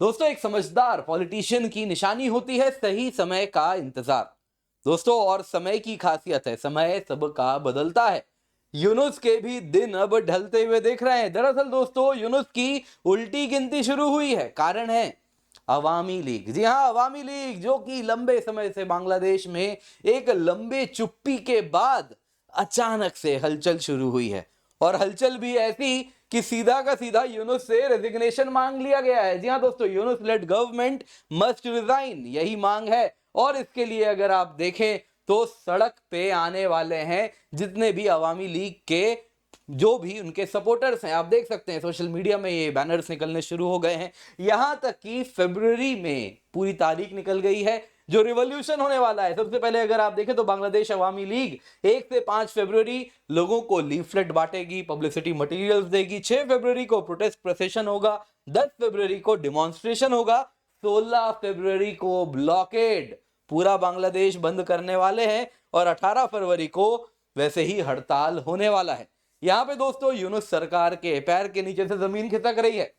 दोस्तों, एक समझदार पॉलिटिशियन की निशानी होती है सही समय का इंतजार। दोस्तों, और समय की खासियत है, समय सबका बदलता है। यूनुस के भी दिन अब ढलते हुए देख रहे हैं। दरअसल दोस्तों, यूनुस की उल्टी गिनती शुरू हुई है। कारण है अवामी लीग। जी हाँ, अवामी लीग, जो कि लंबे समय से बांग्लादेश में एक लंबे चुप्पी के बाद अचानक से हलचल शुरू हुई है। और हलचल भी ऐसी कि सीधा का सीधा यूनुस से रेजिग्नेशन मांग लिया गया है। जी हाँ दोस्तों, Yunus lead government must resign, यही मांग है। और इसके लिए अगर आप देखें तो सड़क पे आने वाले हैं जितने भी अवामी लीग के जो भी उनके सपोर्टर्स हैं। आप देख सकते हैं सोशल मीडिया में ये बैनर्स निकलने शुरू हो गए हैं। यहां तक कि फरवरी में पूरी तारीख निकल गई है जो रिवॉल्यूशन होने वाला है। सबसे पहले अगर आप देखें तो बांग्लादेश अवामी लीग 1 से 5 फरवरी लोगों को लीफलेट बांटेगी, पब्लिसिटी मटेरियल्स देगी। 6 फरवरी को प्रोटेस्ट प्रोसेशन होगा, 10 फरवरी को डिमॉन्स्ट्रेशन होगा, 16 फरवरी को ब्लॉकेड, पूरा बांग्लादेश बंद करने वाले हैं, और 18 फरवरी को वैसे ही हड़ताल होने वाला है। यहां पे दोस्तों यूनुस सरकार के पैर के नीचे से जमीन खिसक रही है।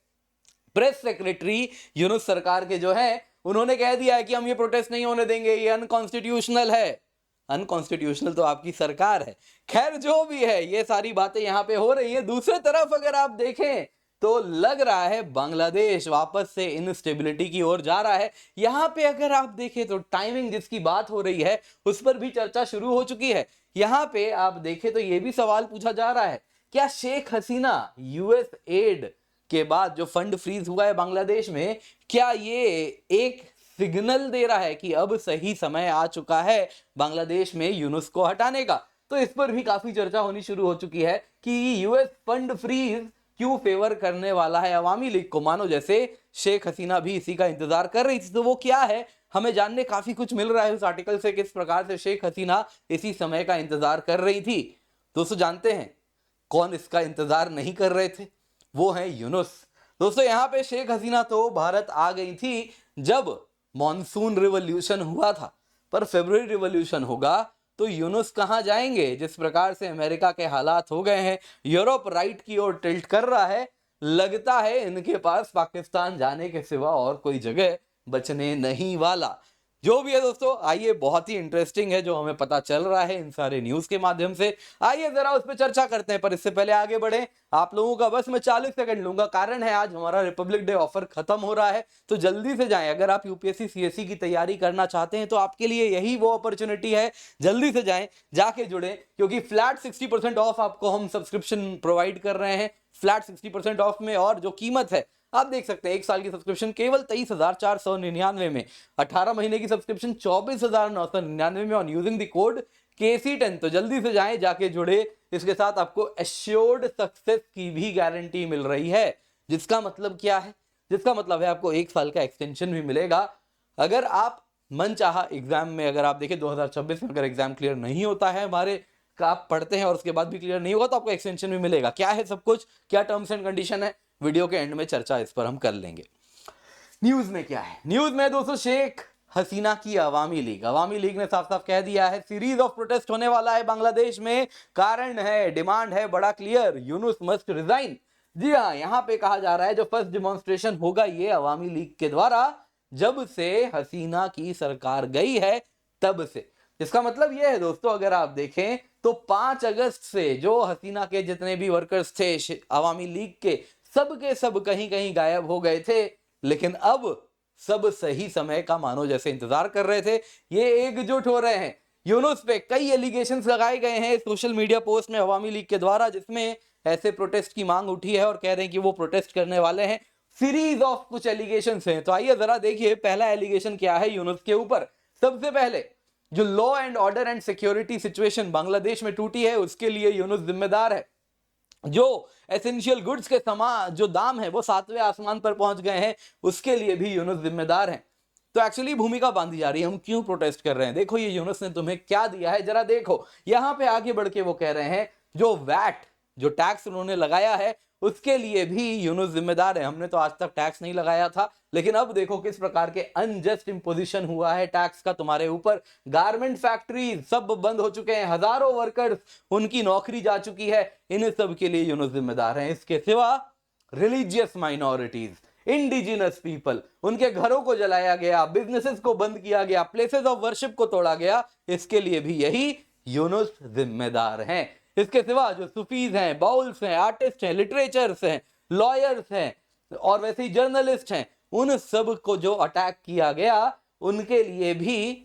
प्रेस सेक्रेटरी यूनुस सरकार के जो है, उन्होंने कह दिया है कि हम ये प्रोटेस्ट नहीं होने देंगे, ये अनकॉन्स्टिट्यूशनल है। अनकॉन्स्टिट्यूशनल तो आपकी सरकार है। खैर, जो भी है, ये सारी बातें यहां पे हो रही है। दूसरी तरफ अगर आप देखें तो लग रहा है बांग्लादेश वापस से इनस्टेबिलिटी की ओर जा रहा है। यहां पे अगर आप देखें तो टाइमिंग जिसकी बात हो रही है उस पर भी चर्चा शुरू हो चुकी है। यहां पे आप देखें तो यह भी सवाल पूछा जा रहा है, क्या शेख हसीना यूएस एड के बाद जो फंड फ्रीज हुआ है बांग्लादेश में, क्या ये एक सिग्नल दे रहा है कि अब सही समय आ चुका है बांग्लादेश में यूनुस को हटाने का? तो इस पर भी काफी चर्चा होनी शुरू हो चुकी है कि यूएस फंड फ्रीज क्यों फेवर करने वाला है अवामी लीग को। मानो जैसे शेख हसीना भी इसी का इंतजार कर रही थी। तो वो क्या है, हमें जानने काफी कुछ मिल रहा है उस आर्टिकल से, किस प्रकार से शेख हसीना इसी समय का इंतजार कर रही थी। दोस्तों, जानते हैं कौन इसका इंतजार नहीं कर रहे थे? वो है यूनुस। दोस्तों, यहां पे शेख हसीना तो भारत आ गई थी जब मॉनसून रिवॉल्यूशन हुआ था, पर फरवरी रिवॉल्यूशन होगा तो यूनुस कहां जाएंगे? जिस प्रकार से अमेरिका के हालात हो गए हैं, यूरोप राइट की ओर टिल्ट कर रहा है, लगता है इनके पास पाकिस्तान जाने के सिवा और कोई जगह बचने नहीं वाला। जो भी है दोस्तों, आइए, बहुत ही इंटरेस्टिंग है जो हमें पता चल रहा है इन सारे न्यूज के माध्यम से। आइए जरा उस पर चर्चा करते हैं, पर इससे पहले आगे बढ़े आप लोगों का बस मैं 40 सेकंड लूंगा। कारण है आज हमारा रिपब्लिक डे ऑफर खत्म हो रहा है, तो जल्दी से जाएं। अगर आप यूपीएससी सीएससी की तैयारी करना चाहते हैं तो आपके लिए यही वो अपॉर्चुनिटी है। जल्दी से जाएं, जाके जुड़े, क्योंकि फ्लैट 60% ऑफ आपको हम सब्सक्रिप्शन प्रोवाइड कर रहे हैं। फ्लैट 60% ऑफ में, और जो कीमत है आप देख सकते हैं, 1 साल की सब्सक्रिप्शन केवल 23,499 में, 18 महीने की सब्सक्रिप्शन 24,999 में, on using the code KC10। तो जल्दी से जाएं, जाके जुड़े। इसके साथ आपको एश्योर्ड सक्सेस की भी गारंटी मिल रही है। जिसका मतलब क्या है? जिसका मतलब है आपको 1 साल का एक्सटेंशन भी मिलेगा। अगर आप मनचाहा एग्जाम में, अगर आप देखें 2026 में अगर एग्जाम क्लियर नहीं होता है हमारे का, आप पढ़ते हैं और उसके बाद भी क्लियर नहीं होगा, तो आपको एक्सटेंशन भी मिलेगा। क्या है सब कुछ, क्या टर्म्स एंड कंडीशन है, वीडियो के एंड में चर्चा इस पर हम कर लेंगे। न्यूज में क्या है? न्यूज में दोस्तों शेख हसीना की अवामी लीग ने साफ साफ कह दिया है सीरीज ऑफ प्रोटेस्ट होने वाला है बांग्लादेश में। कारण है, डिमांड है बड़ा क्लियर, यूनुस मस्ट रिजाइन। जी हाँ, यहां पे कहा जा रहा है जो फर्स्ट डिमॉन्स्ट्रेशन होगा ये अवामी लीग के द्वारा जब से हसीना की सरकार गई है तब से। इसका मतलब यह है दोस्तों, अगर आप देखें तो 5 अगस्त से जो हसीना के जितने भी वर्कर्स थे अवामी लीग के, सब के सब कहीं कहीं गायब हो गए थे। लेकिन अब सब सही समय का मानो जैसे इंतजार कर रहे थे, ये एकजुट हो रहे हैं। यूनुस पे कई एलिगेशंस लगाए गए हैं सोशल मीडिया पोस्ट में अवामी लीग के द्वारा, जिसमें ऐसे प्रोटेस्ट की मांग उठी है और कह रहे हैं कि वो प्रोटेस्ट करने वाले हैं। सीरीज ऑफ कुछ एलिगेशंस हैं, तो आइए जरा देखिए पहला एलिगेशन क्या है यूनुस के ऊपर। सबसे पहले, जो law and order and security situation Bangladesh में टूटी है उसके लिए यूनुस जिम्मेदार है। जो एसेंशियल गुड्स के जो दाम है वो 7वें आसमान पर पहुंच गए हैं, उसके लिए भी यूनुस जिम्मेदार हैं। तो एक्चुअली भूमिका बांधी जा रही है, हम क्यों प्रोटेस्ट कर रहे हैं, देखो ये यूनुस ने तुम्हें क्या दिया है जरा देखो। यहां पे आगे बढ़ के वो कह रहे हैं जो वैट, जो टैक्स उन्होंने लगाया है उसके लिए भी यूनुस जिम्मेदार है। हमने तो आज तक टैक्स नहीं लगाया था, लेकिन अब देखो किस प्रकार के अनजस्ट इंपोजिशन हुआ है टैक्स का तुम्हारे ऊपर। गारमेंट फैक्ट्री सब बंद हो चुके हैं, हजारों वर्कर्स उनकी नौकरी जा चुकी है। इन सब के लिए यूनुस जिम्मेदार हैं। इसके सिवा रिलीजियस माइनॉरिटीज, इंडिजिनस पीपल, उनके घरों को जलाया गया, बिजनेसेस को बंद किया गया, प्लेसेस ऑफ वर्शिप को तोड़ा गया, इसके लिए भी यही यूनुस जिम्मेदार हैं। इसके सिवा जो सूफीज हैं, बाउल्स हैं, आर्टिस्ट हैं, लिटरेचर्स हैं, लॉयर्स हैं और वैसे ही जर्नलिस्ट हैं, उन सब को जो अटैक किया गया उनके लिए भी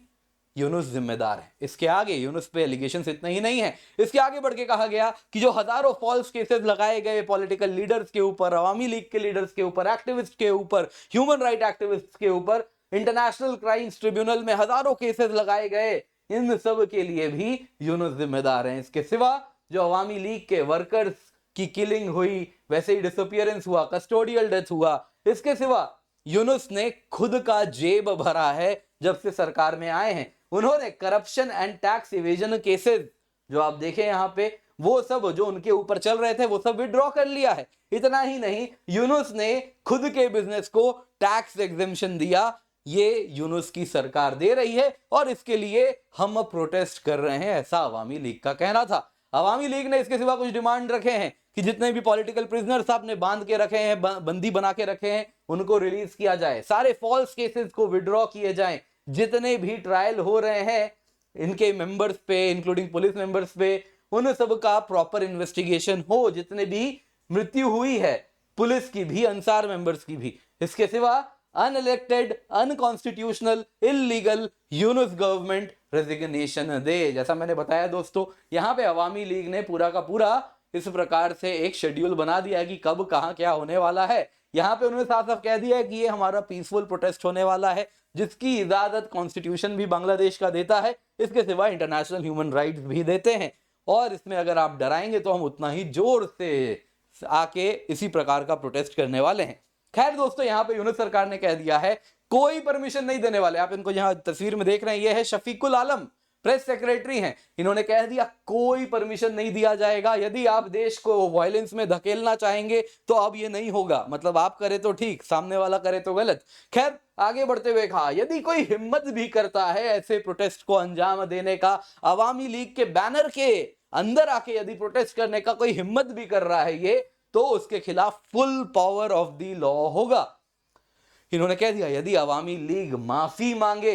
यूनुस जिम्मेदार है। इसके आगे यूनुस पे एलिगेशंस इतना ही नहीं है, इसके आगे बढ़ के कहा गया कि जो हजारों फॉल्स केसेस लगाए गए पॉलिटिकल लीडर्स के ऊपर, अवामी लीग के लीडर्स के ऊपर, एक्टिविस्ट के ऊपर, ह्यूमन राइट एक्टिविस्ट के ऊपर, इंटरनेशनल क्राइम्स ट्रिब्यूनल में हजारों केसेस लगाए गए, इन सब के लिए भी यूनुस जिम्मेदार हैं। इसके सिवा जो अवामी लीग के वर्कर्स की किलिंग हुई, वैसे ही डिसअपियरेंस हुआ, कस्टोडियल डेथ हुआ, इसके सिवा यूनुस ने खुद का जेब भरा है जब से सरकार में आए हैं। उन्होंने corruption and tax evasion cases जो आप देखें यहां पे, वो सब जो उनके ऊपर चल रहे थे वो सब विड्रॉ कर लिया है। इतना ही नहीं, यूनुस ने खुद के बिजनेस को टैक्स एग्जेम्पशन दिया, ये यूनुस की सरकार दे रही है और इसके लिए हम प्रोटेस्ट कर रहे हैं, ऐसा अवामी लीग का कहना था। अवामी लीग ने इसके सिवा कुछ डिमांड रखे हैं कि जितने भी पॉलिटिकल प्रिजनर्स आपने बांध के रखे हैं, बंदी बना के रखे हैं, उनको रिलीज किया जाए, सारे फॉल्स केसेस को विड्रॉ किए जाएं, जितने भी ट्रायल हो रहे हैं इनके मेंबर्स पे, इंक्लूडिंग पुलिस मेंबर्स पे, उन सब का प्रॉपर इन्वेस्टिगेशन हो, जितने भी मृत्यु हुई है पुलिस की भी, अंसार मेंबर्स की भी। इसके सिवा unelected, unconstitutional, illegal Yunus government resignation दे। जैसा मैंने बताया दोस्तों, यहां पे अवामी लीग ने पूरा का पूरा इस प्रकार से एक शेड्यूल बना दिया है कि कब कहां क्या होने वाला है। यहां पे उन्होंने साफ साफ कह दिया है कि ये हमारा पीसफुल प्रोटेस्ट होने वाला है, जिसकी इजाजत कॉन्स्टिट्यूशन भी बांग्लादेश का देता है, इसके सिवा इंटरनेशनल ह्यूमन राइट्स भी देते हैं। और इसमें अगर आप डराएंगे तो हम उतना ही जोर से आके इसी प्रकार का प्रोटेस्ट करने वाले हैं। खैर दोस्तों, यहाँ पे यूनुस सरकार ने कह दिया है कोई परमिशन नहीं देने वाले। आप इनको यहाँ तस्वीर में देख रहे हैं, ये है शफीकुल आलम, प्रेस सेक्रेटरी हैं। इन्होंने कह दिया कोई परमिशन नहीं दिया जाएगा, यदि आप देश को वायलेंस में धकेलना चाहेंगे तो अब ये नहीं होगा। मतलब आप करे तो ठीक, सामने वाला करे तो गलत। खैर आगे बढ़ते हुए कहा, यदि कोई हिम्मत भी करता है ऐसे प्रोटेस्ट को अंजाम देने का, अवामी लीग के बैनर के अंदर आके यदि प्रोटेस्ट करने का कोई हिम्मत भी कर रहा है ये, तो उसके खिलाफ full power of the law होगा। इन्होंने कह दिया यदि अवामी लीग माफी मांगे,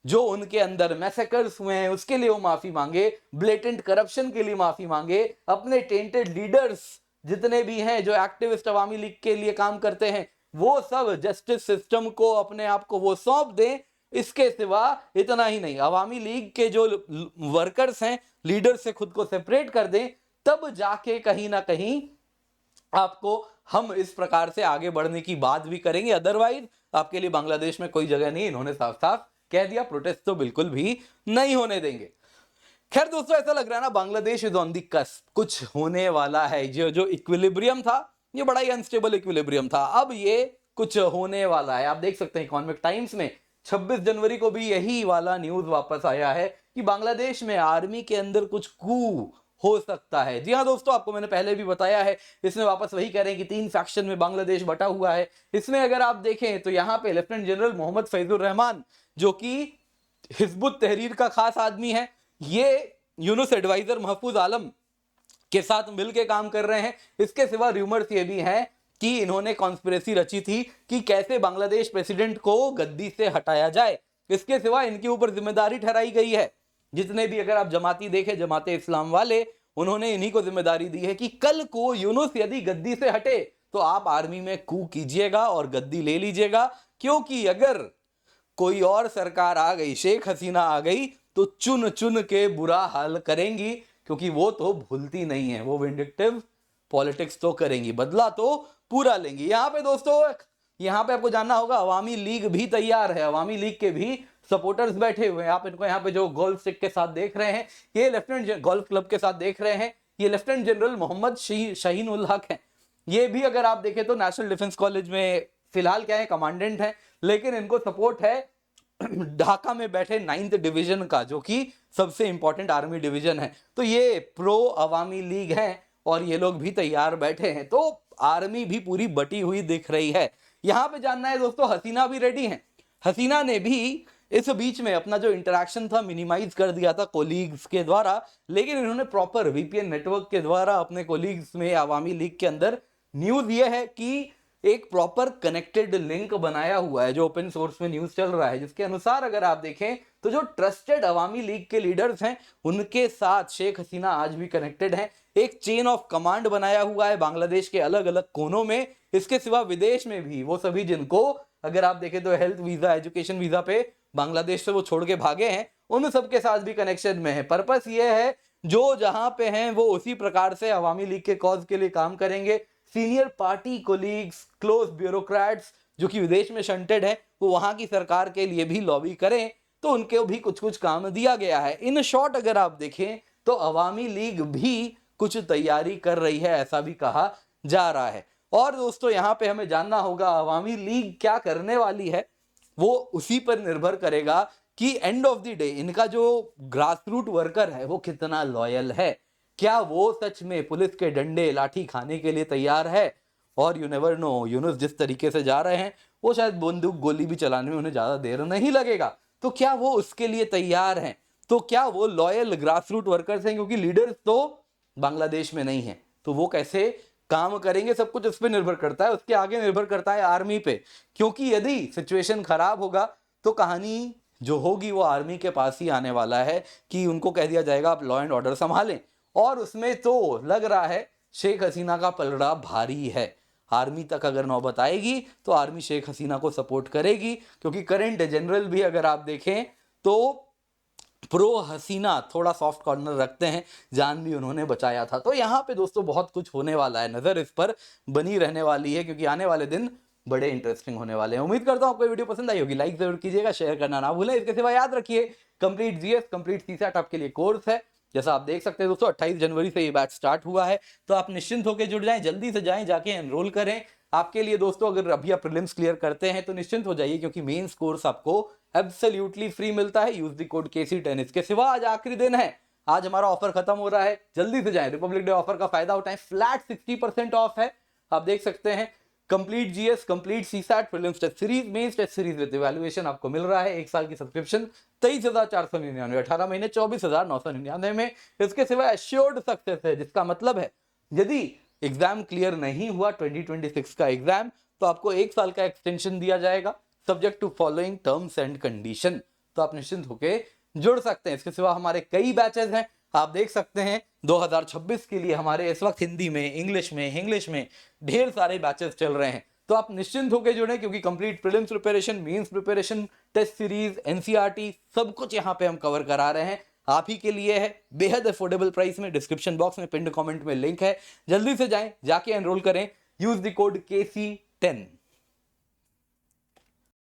जो उनके अंदर मैसेकर्स हुए हैं उसके लिए वो माफी मांगे, ब्लेटेंट करप्शन के लिए माफी मांगे, अपने टेंटेड लीडर्स जितने भी हैं जो एक्टिविस्ट अवामी लीग के लिए काम करते हैं, वो सब जस्टिस सिस्टम को अपने आप को वो सौंप दें। इसके सिवा इतना ही नहीं, अवामी लीग के जो वर्कर्स हैं, लीडर्स से खुद को सेपरेट कर दें, तब जाके कहीं ना कहीं आपको हम इस प्रकार से आगे बढ़ने की बात भी करेंगे, अदरवाइज आपके लिए बांग्लादेश में कोई जगह नहीं। इन्होंने साफ साफ कह दिया प्रोटेस्ट तो बिल्कुल भी नहीं होने देंगे। खैर दोस्तों, ऐसा लग रहा है ना Bangladesh is on the cusp, कुछ होने वाला है। जो इक्विलिब्रियम था, ये बड़ा ही अनस्टेबल इक्विलिब्रियम था, अब ये कुछ होने वाला है। आप देख सकते हैं इकोनॉमिक टाइम्स में 26 जनवरी को भी यही वाला न्यूज वापस आया है कि बांग्लादेश में आर्मी के अंदर कुछ कू हो सकता है। जी हाँ दोस्तों, आपको मैंने पहले भी बताया है, इसमें वापस वही कह रहे हैं कि 3 फैक्शन में बांग्लादेश बटा हुआ है। इसमें अगर आप देखें तो यहाँ पे लेफ्टिनेंट जनरल मोहम्मद फैजुर रहमान, जो कि हिजबुत तहरीर का खास आदमी है, ये यूनुस एडवाइजर महफूज आलम के साथ मिलकर काम कर रहे हैं। इसके सिवा रूमर्स ये भी हैं कि इन्होंने कॉन्स्पिरेसी रची थी कि कैसे बांग्लादेश प्रेसिडेंट को गद्दी से हटाया जाए। इसके सिवा इनके ऊपर जिम्मेदारी ठहराई गई है, जितने भी अगर आप जमाती देखें, जमाते इस्लाम वाले, उन्होंने इन्हीं को जिम्मेदारी दी है कि कल को यूनुस यदि गद्दी से हटे तो आप आर्मी में कू कीजिएगा और गद्दी ले लीजिएगा, क्योंकि अगर कोई और सरकार आ गई, शेख हसीना आ गई, तो चुन चुन के बुरा हाल करेंगी, क्योंकि वो तो भूलती नहीं है, वो विंडिक्टिव पॉलिटिक्स तो करेंगी, बदला तो पूरा लेंगी। यहाँ पे दोस्तों, यहाँ पे आपको जानना होगा अवामी लीग भी तैयार है, अवामी लीग के भी सपोर्टर्स बैठे हुए हैं। आप इनको यहाँ पे जो गोल्फ स्टिक के साथ देख रहे हैं, ये लेफ्टिनेंट गोल्फ क्लब के साथ देख रहे हैं, ये लेफ्टिनेंट जनरल मोहम्मद शाहीन उल हक हैं। ये भी अगर आप देखें तो नेशनल डिफेंस कॉलेज में फिलहाल क्या है, कमांडेंट है, लेकिन इनको सपोर्ट है ढाका में बैठे 9th डिवीजन का, जो कि सबसे इंपॉर्टेंट आर्मी डिवीजन है। तो ये प्रो अवामी लीग है और ये लोग भी तैयार बैठे हैं, तो आर्मी भी पूरी बटी हुई दिख रही है। यहाँ पे जानना है दोस्तों, हसीना भी रेडी हैं। हसीना ने भी इस बीच में अपना जो इंटरेक्शन था मिनिमाइज कर दिया था कोलीग्स के द्वारा, लेकिन इन्होंने प्रॉपर वीपीएन नेटवर्क के द्वारा अपने कोलीग्स में अवामी लीग के अंदर न्यूज ये है कि एक प्रॉपर कनेक्टेड लिंक बनाया हुआ है जो ओपन सोर्स में न्यूज चल रहा है, जिसके अनुसार अगर आप देखें तो जो ट्रस्टेड अवामी लीग के लीडर्स हैं उनके साथ शेख हसीना आज भी कनेक्टेड हैं। एक चेन ऑफ कमांड बनाया हुआ है बांग्लादेश के अलग अलग कोनों में। इसके सिवा विदेश में भी वो सभी जिनको अगर आप देखें तो हेल्थ वीजा, एजुकेशन वीजा पे बांग्लादेश से वो छोड़ के भागे हैं, उन सबके साथ भी कनेक्शन में है। पर्पस ये है जो जहां पे हैं वो उसी प्रकार से अवामी लीग के कॉज के लिए काम करेंगे। Senior party colleagues, close bureaucrats जो कि विदेश में शंटेड है, वो वहां की सरकार के लिए भी लॉबी करें, तो उनको भी कुछ कुछ काम दिया गया है। इन शॉर्ट अगर आप देखें तो अवामी लीग भी कुछ तैयारी कर रही है, ऐसा भी कहा जा रहा है। और दोस्तों यहाँ पे हमें जानना होगा अवामी लीग क्या करने वाली है, वो उसी पर निर्भर करेगा कि एंड ऑफ द डे इनका जो ग्रास रूट वर्कर है वो कितना लॉयल है। क्या वो सच में पुलिस के डंडे लाठी खाने के लिए तैयार है? और यू नेवर नो, यूनुस जिस तरीके से जा रहे हैं वो शायद बंदूक गोली भी चलाने में उन्हें ज्यादा देर नहीं लगेगा। तो क्या वो उसके लिए तैयार हैं? तो क्या वो लॉयल ग्रास रूट वर्कर्स हैं? क्योंकि लीडर्स तो बांग्लादेश में नहीं है, तो वो कैसे काम करेंगे, सब कुछ उस पर निर्भर करता है। उसके आगे निर्भर करता है आर्मी पे, क्योंकि यदि सिचुएशन खराब होगा तो कहानी जो होगी वो आर्मी के पास ही आने वाला है कि उनको कह दिया जाएगा आप लॉ एंड ऑर्डर संभालें। और उसमें तो लग रहा है शेख हसीना का पलड़ा भारी है। आर्मी तक अगर नौबत आएगी तो आर्मी शेख हसीना को सपोर्ट करेगी, क्योंकि करंट जनरल भी अगर आप देखें तो प्रो हसीना थोड़ा सॉफ्ट कॉर्नर रखते हैं, जान भी उन्होंने बचाया था। तो यहाँ पे दोस्तों बहुत कुछ होने वाला है, नजर इस पर बनी रहने वाली है, क्योंकि आने वाले दिन बड़े इंटरेस्टिंग होने वाले हैं। उम्मीद करता हूँ आपको वीडियो पसंद आई होगी, लाइक जरूर कीजिएगा, शेयर करना ना भूलें। इसके सिवा याद रखिए कंप्लीट जीएस, कंप्लीट सीसैट आपके लिए कोर्स है। जैसा आप देख सकते हैं दोस्तों 28 जनवरी से ये बैच स्टार्ट हुआ है, तो आप निश्चिंत होकर जुड़ जाएं, जल्दी से जाएं, जाके एनरोल करें। आपके लिए दोस्तों अगर अभी आप प्रीलिम्स क्लियर करते हैं तो निश्चिंत हो जाइए, क्योंकि मेंस कोर्स आपको एब्सोल्युटली फ्री मिलता है। Use the code KC10। इसके सिवा आज आखिरी दिन है, आज हमारा ऑफर खत्म हो रहा है, जल्दी से जाएं, रिपब्लिक डे ऑफर का फायदा उठाएं। फ्लैट 60% ऑफ है, आप देख सकते हैं। Complete GS, complete CSAT, prelims test series, mains test series with evaluation आपको मिल रहा है। 1 साल की सब्सक्रिप्शन 23,499, 18 महीने 24,999 में। इसके सिवा एश्योर्ड सक्सेस है, जिसका मतलब है यदि एग्जाम क्लियर नहीं हुआ 2026 का एग्जाम, तो आपको 1 साल का एक्सटेंशन दिया जाएगा, subject to following terms and condition. तो आप निश्चिंत होकर जुड़ सकते हैं। इसके सिवा हमारे कई बैचेस हैं, आप देख सकते हैं 2026 के लिए हमारे इस वक्त हिंदी में, इंग्लिश में ढेर सारे बैचेस चल रहे हैं। तो आप निश्चिंत होकर जुड़ें, क्योंकि complete prelims preparation, mains preparation, test series, NCERT सब कुछ यहाँ पे हम कवर करा रहे हैं। आप ही के लिए है, बेहद अफोर्डेबल प्राइस में। डिस्क्रिप्शन बॉक्स में पिन्ड कमेंट में लिंक है, जल्दी से जाएं, जाके एनरोल करें। Use the code KC10।